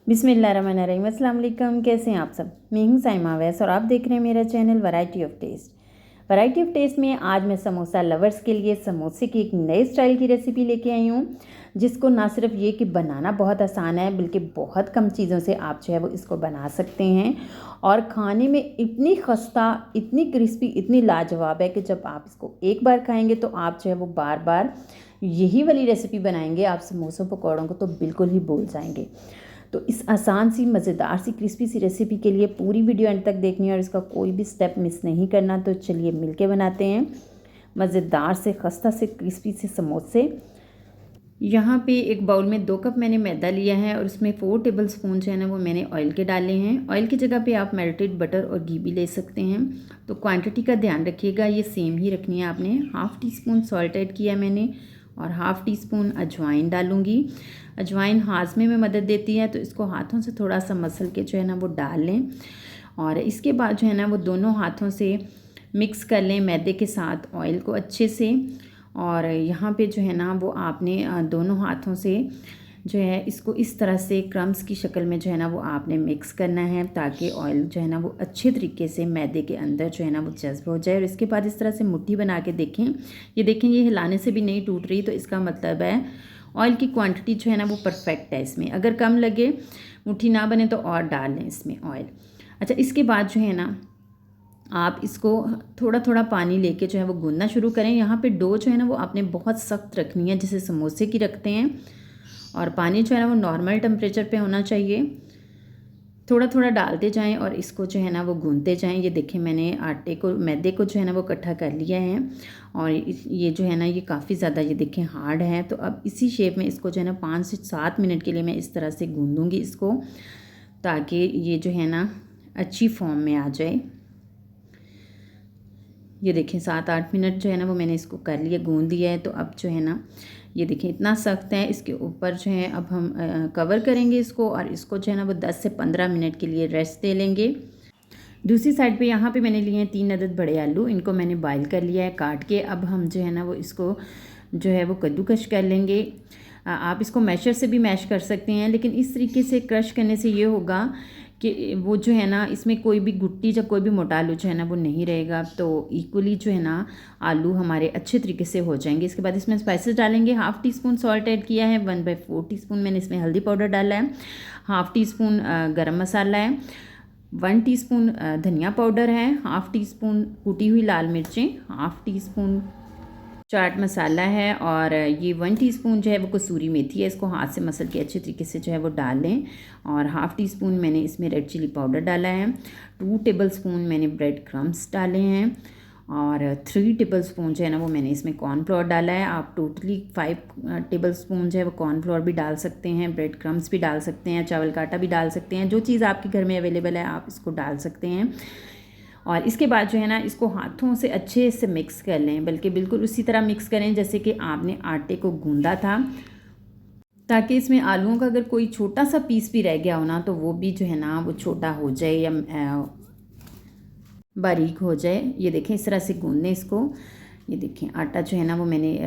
बिस्मिल्लाहिर्रहमानिर्रहीम। अस्सलाम वालेकुम। कैसे हैं आप सब? मैं हूं साइमा वैस और आप देख रहे हैं मेरा channel variety of test. Variety of test में आज मैं समोसा लवर्स के लिए समोसे की एक नए स्टाइल की रेसिपी लेके आई हूं, जिसको ना सिर्फ ये कि बनाना बहुत आसान है, बल्कि बहुत कम चीज़ों से आप जो है वो इसको बना सकते हैं और खाने में इतनी खस्ता, इतनी क्रिस्पी, इतनी लाजवाब है कि जब आप इसको एक बार खाएंगे तो आप जो है वो बार बार यही वाली रेसिपी बनाएंगे। आप समोसों पकौड़ों को तो बिल्कुल ही भूल जाएंगे। तो इस आसान सी, मज़ेदार सी, क्रिस्पी सी रेसिपी के लिए पूरी वीडियो एंड तक देखनी है और इसका कोई भी स्टेप मिस नहीं करना। तो चलिए मिलके बनाते हैं मज़ेदार से, खस्ता से, क्रिस्पी से समोसे। यहाँ पे एक बाउल में 2 कप मैंने मैदा लिया है और उसमें 4 टेबल स्पून जो है ना वो मैंने ऑयल के डाले हैं। ऑयल की जगह पे आप मेल्टेड बटर और घी भी ले सकते हैं। तो क्वांटिटी का ध्यान रखिएगा, ये सेम ही रखनी है आपने। Half tea spoon salt add किया मैंने और हाफ़ टी स्पून अजवाइन डालूँगी। अजवाइन हाजमे में मदद देती है, तो इसको हाथों से थोड़ा सा मसल के जो है ना वो डाल लें और इसके बाद जो है ना वो दोनों हाथों से मिक्स कर लें मैदे के साथ ऑयल को अच्छे से। और यहाँ पे जो है ना वो आपने दोनों हाथों से जो है इसको इस तरह से क्रम्स की शक्ल में जो है ना वो आपने मिक्स करना है, ताकि ऑयल जो है ना वो अच्छे तरीके से मैदे के अंदर जो है ना वो जज्ब हो जाए। और इसके बाद इस तरह से मुट्ठी बना के देखें, ये देखें ये हिलाने से भी नहीं टूट रही, तो इसका मतलब है ऑयल की क्वांटिटी जो है ना वो परफेक्ट है इसमें। अगर कम लगे, मुट्ठी ना बने, तो और डाल लें इसमें ऑयल। अच्छा, इसके बाद जो है ना आप इसको थोड़ा थोड़ा पानी लेके जो है वो गूंदना शुरू करें। यहाँ पे डो जो है ना वो आपने बहुत सख्त रखनी है, जैसे समोसे की रखते हैं, और पानी जो है ना वो नॉर्मल टेम्परेचर पे होना चाहिए। थोड़ा थोड़ा डालते जाएं और इसको जो है ना वो गूंदते जाएं। ये देखें मैंने आटे को, मैदे को जो है ना वो इकट्ठा कर लिया है और ये जो है ना ये काफ़ी ज़्यादा, ये देखें हार्ड है। तो अब इसी शेप में इसको जो है ना 5 से 7 मिनट के लिए मैं इस तरह से गूंदूँगी इसको, ताकि ये जो है ना अच्छी फॉर्म में आ जाए। ये देखें 7-8 मिनट जो है ना वो मैंने इसको कर लिया, गूंद दिया है। तो अब जो है ना ये देखें इतना सख्त है, इसके ऊपर जो है अब हम कवर करेंगे इसको और इसको जो है ना वो 10 से 15 मिनट के लिए रेस्ट दे लेंगे। दूसरी साइड पे यहाँ पे मैंने लिए हैं 3 अदद बड़े आलू, इनको मैंने बॉईल कर लिया है काट के। अब हम जो है ना वो इसको जो है वो कद्दूकश कर लेंगे। आप इसको मैशर से भी मैश कर सकते हैं, लेकिन इस तरीके से क्रश करने से ये होगा कि वो जो है ना इसमें कोई भी गुट्टी या कोई भी मोटा आलू जो है ना वो नहीं रहेगा। तो इक्वली जो है ना आलू हमारे अच्छे तरीके से हो जाएंगे। इसके बाद इसमें स्पाइसेस डालेंगे। Half tea spoon salt add किया है, 1/4 टीस्पून मैंने इसमें हल्दी पाउडर डाला है, हाफ़ टी स्पून गरम मसाला है, 1 टीस्पून धनिया पाउडर है, हाफ़ टी स्पून कूटी हुई लाल मिर्चें, half tea spoon chaat masala है और ये 1 टीस्पून जो है वो कसूरी मेथी है। इसको हाथ से मसल के अच्छे तरीके से जो है वो डाल लें। और हाफ़ टी स्पून मैंने इसमें रेड चिली पाउडर डाला है, 2 टेबल स्पून मैंने ब्रेड क्रम्स डाले हैं और 3 टेबल स्पून जो है ना वो मैंने इसमें कॉर्नफ्लोर डाला है। आप टोटली 5 टेबल स्पून जो है वो कॉर्नफ्लोर भी डाल सकते हैं, ब्रेड क्रम्स भी डाल सकते हैं, चावल का आटा भी डाल सकते हैं। जो चीज़ आपके घर में अवेलेबल है आप इसको डाल सकते हैं। और इसके बाद जो है ना इसको हाथों से अच्छे से मिक्स कर लें, बल्कि बिल्कुल उसी तरह मिक्स करें जैसे कि आपने आटे को गूंदा था, ताकि इसमें आलूओं का अगर कोई छोटा सा पीस भी रह गया हो ना तो वो भी जो है ना वो छोटा हो जाए या बारीक हो जाए। ये देखें इस तरह से गूंद लें इसको। ये देखें आटा जो है ना वो मैंने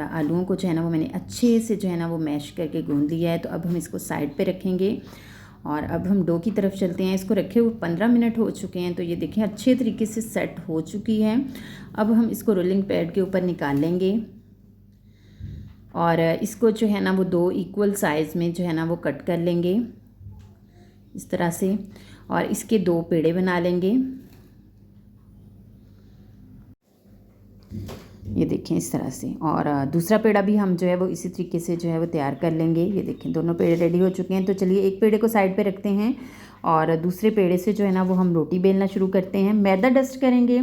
आलूओं को जो है ना वो मैंने अच्छे से जो है ना वो मैश करके गूंद लिया है। तो अब हम इसको साइड पे रखेंगे और अब हम डो की तरफ चलते हैं। इसको रखे हुए 15 मिनट हो चुके हैं। तो ये देखें अच्छे तरीके से सेट हो चुकी है। अब हम इसको रोलिंग पैड के ऊपर निकाल लेंगे और इसको जो है ना वो 2 इक्वल साइज़ में जो है ना वो कट कर लेंगे इस तरह से, और इसके 2 पेड़े बना लेंगे। ये देखें इस तरह से, और दूसरा पेड़ा भी हम जो है वो इसी तरीके से जो है वो तैयार कर लेंगे। ये देखें दोनों पेड़े रेडी हो चुके हैं। तो चलिए एक पेड़े को साइड पे रखते हैं और दूसरे पेड़े से जो है ना वो हम रोटी बेलना शुरू करते हैं। मैदा डस्ट करेंगे,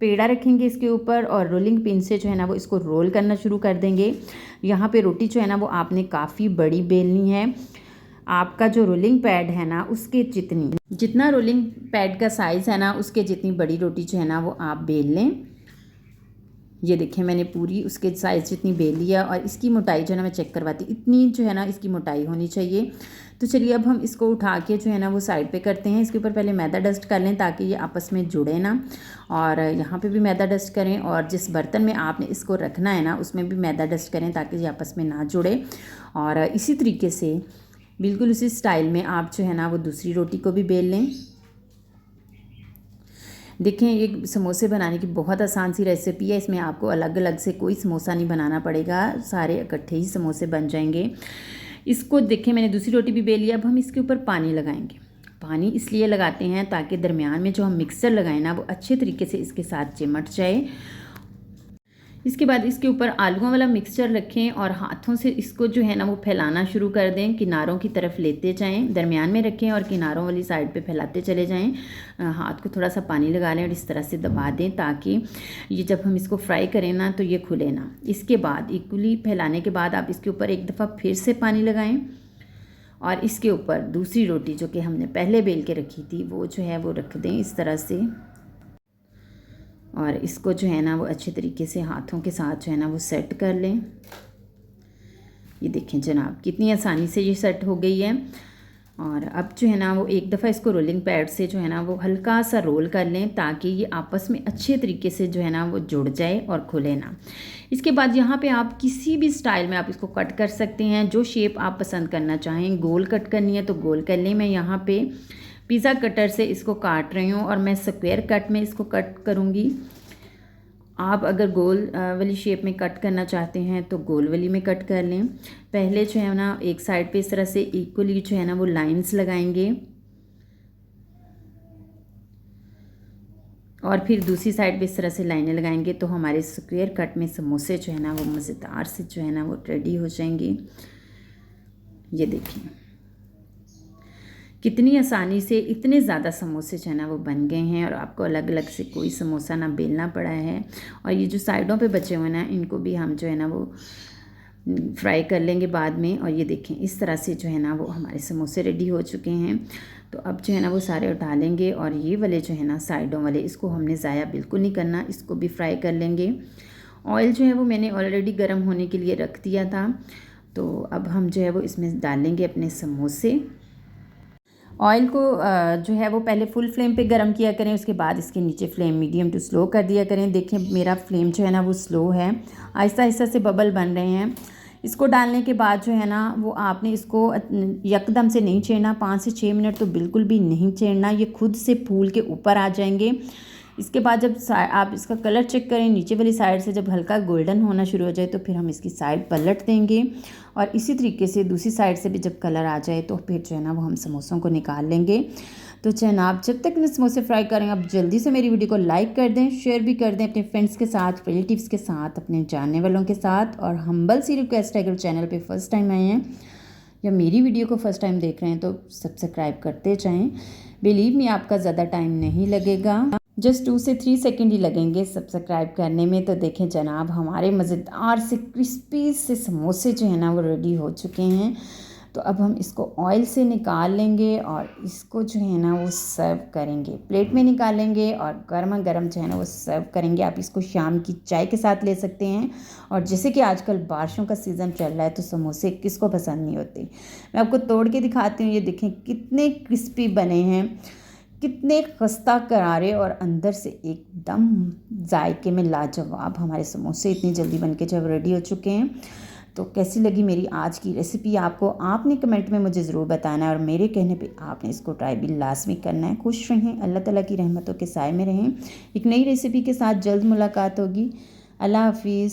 पेड़ा रखेंगे इसके ऊपर और रोलिंग पिन से जो है ना वो इसको रोल करना शुरू कर देंगे। यहाँ पे रोटी जो है ना वो आपने काफ़ी बड़ी बेलनी है। आपका जो रोलिंग पैड है ना उसके जितना रोलिंग पैड का साइज़ है ना उसके जितनी बड़ी रोटी जो है ना वो आप बेल लें। ये देखें मैंने पूरी उसके साइज़ जितनी बेल लिया और इसकी मोटाई जो है ना मैं चेक करवाती, इतनी जो है ना इसकी मोटाई होनी चाहिए। तो चलिए अब हम इसको उठा के जो है ना वो साइड पे करते हैं। इसके ऊपर पहले मैदा डस्ट कर लें ताकि ये आपस में जुड़े ना, और यहाँ पे भी मैदा डस्ट करें और जिस बर्तन में आपने इसको रखना है ना उसमें भी मैदा डस्ट करें ताकि ये आपस में ना जुड़े। और इसी तरीके से बिल्कुल उसी स्टाइल में आप जो है ना वो दूसरी रोटी को भी बेल लें। देखें, ये समोसे बनाने की बहुत आसान सी रेसिपी है। इसमें आपको अलग अलग से कोई समोसा नहीं बनाना पड़ेगा, सारे इकट्ठे ही समोसे बन जाएंगे। इसको देखें, मैंने दूसरी रोटी भी बेल लिया। अब हम इसके ऊपर पानी लगाएंगे। पानी इसलिए लगाते हैं ताकि दरमियान में जो हम मिक्सचर लगाएं ना वो अच्छे तरीके से इसके साथ चिमट जाए। इसके बाद इसके ऊपर आलूओं वाला मिक्सचर रखें और हाथों से इसको जो है ना वो फैलाना शुरू कर दें। किनारों की तरफ लेते जाएं, दरमियान में रखें और किनारों वाली साइड पे फैलाते चले जाएं। हाथ को थोड़ा सा पानी लगा लें और इस तरह से दबा दें ताकि ये जब हम इसको फ्राई करें ना तो ये खुले ना। इसके बाद इक्वली फैलाने के बाद आप इसके ऊपर एक दफ़ा फिर से पानी लगाएं और इसके ऊपर दूसरी रोटी जो कि हमने पहले बेल के रखी थी वो जो है वो रख दें इस तरह से। और इसको जो है ना वो अच्छे तरीके से हाथों के साथ जो है ना वो सेट कर लें। ये देखें जनाब, कितनी आसानी से ये सेट हो गई है। और अब जो है ना वो एक दफ़ा इसको रोलिंग पैड से जो है ना वो हल्का सा रोल कर लें ताकि ये आपस में अच्छे तरीके से जो है ना वो जुड़ जाए और खुले ना। इसके बाद यहाँ पे आप किसी भी स्टाइल में आप इसको कट कर सकते हैं, जो शेप आप पसंद करना चाहें। गोल कट करनी है तो गोल कर लें। मैं यहाँ पे पिज़्ज़ा कटर से इसको काट रही हूँ और मैं स्क्वायर कट में इसको कट करूँगी। आप अगर गोल वाली शेप में कट करना चाहते हैं तो गोल वाली में कट कर लें। पहले जो है ना एक साइड पे इस तरह से इक्वली जो है ना वो लाइंस लगाएंगे और फिर दूसरी साइड पे इस तरह से लाइनें लगाएंगे तो हमारे स्क्वायर कट में समोसे जो है ना वो मज़ेदार से जो है ना वो रेडी हो जाएंगे। ये देखिए कितनी आसानी से इतने ज़्यादा समोसे जो है ना वो बन गए हैं और आपको अलग अलग से कोई समोसा ना बेलना पड़ा है। और ये जो साइडों पे बचे हुए ना इनको भी हम जो है ना वो फ्राई कर लेंगे बाद में। और ये देखें इस तरह से जो है ना वो हमारे समोसे रेडी हो चुके हैं। तो अब जो है ना वो सारे उठा लेंगे और ये वाले जो है ना साइडों वाले इसको हमने ज़ाया बिल्कुल नहीं करना, इसको भी फ्राई कर लेंगे। ऑयल जो है वो मैंने ऑलरेडी गर्म होने के लिए रख दिया था। तो अब हम जो है वो इसमें डालेंगे अपने समोसे। ऑयल को जो है वो पहले फुल फ्लेम पे गरम किया करें, उसके बाद इसके नीचे फ्लेम मीडियम टू स्लो कर दिया करें। देखें मेरा फ्लेम जो है ना वो स्लो है, आहिस्ता आहिस्ता से बबल बन रहे हैं। इसको डालने के बाद जो है ना वो आपने इसको यकदम से नहीं छेड़ना, 5 से 6 मिनट तो बिल्कुल भी नहीं छेड़ना, ये खुद से फूल के ऊपर आ जाएंगे। इसके बाद जब आप इसका कलर चेक करें, नीचे वाली साइड से जब हल्का गोल्डन होना शुरू हो जाए तो फिर हम इसकी साइड पलट देंगे और इसी तरीके से दूसरी साइड से भी जब कलर आ जाए तो फिर जो है ना वो हम समोसों को निकाल लेंगे। तो जनाब जब तक मैं समोसे फ्राई करेंगे आप जल्दी से मेरी वीडियो को लाइक कर दें, शेयर भी कर दें अपने फ्रेंड्स के साथ, रिलेटिव्स के साथ, अपने जानने वालों के साथ। और हम्बल सी रिक्वेस्ट है, अगर चैनल पे फर्स्ट टाइम आए हैं या मेरी वीडियो को फर्स्ट टाइम देख रहे हैं तो सब्सक्राइब करते जाएं। बिलीव मी आपका ज़्यादा टाइम नहीं लगेगा, जस्ट 2 से 3 सेकंड ही लगेंगे सब्सक्राइब करने में। तो देखें जनाब हमारे मज़ेदार से क्रिस्पी से समोसे जो है ना वो रेडी हो चुके हैं। तो अब हम इसको ऑयल से निकाल लेंगे और इसको जो है ना वो सर्व करेंगे, प्लेट में निकालेंगे और गर्मा गर्म जो है ना वो सर्व करेंगे। आप इसको शाम की चाय के साथ ले सकते हैं। और जैसे कि आजकल बारिशों का सीज़न चल रहा है तो समोसे किसको पसंद नहीं होते। मैं आपको तोड़ के दिखाती हूँ, ये देखें कितने क्रिस्पी बने हैं, कितने खस्ता करारे और अंदर से एकदम जायके में लाजवाब हमारे समोसे इतनी जल्दी बनके जब रेडी हो चुके हैं। तो कैसी लगी मेरी आज की रेसिपी आपको, आपने कमेंट में मुझे ज़रूर बताना है और मेरे कहने पे आपने इसको ट्राई भी लाजमी करना है। खुश रहें, अल्लाह ताला की रहमतों के साए में रहें। एक नई रेसिपी के साथ जल्द मुलाकात होगी। अल्लाह हाफिज़।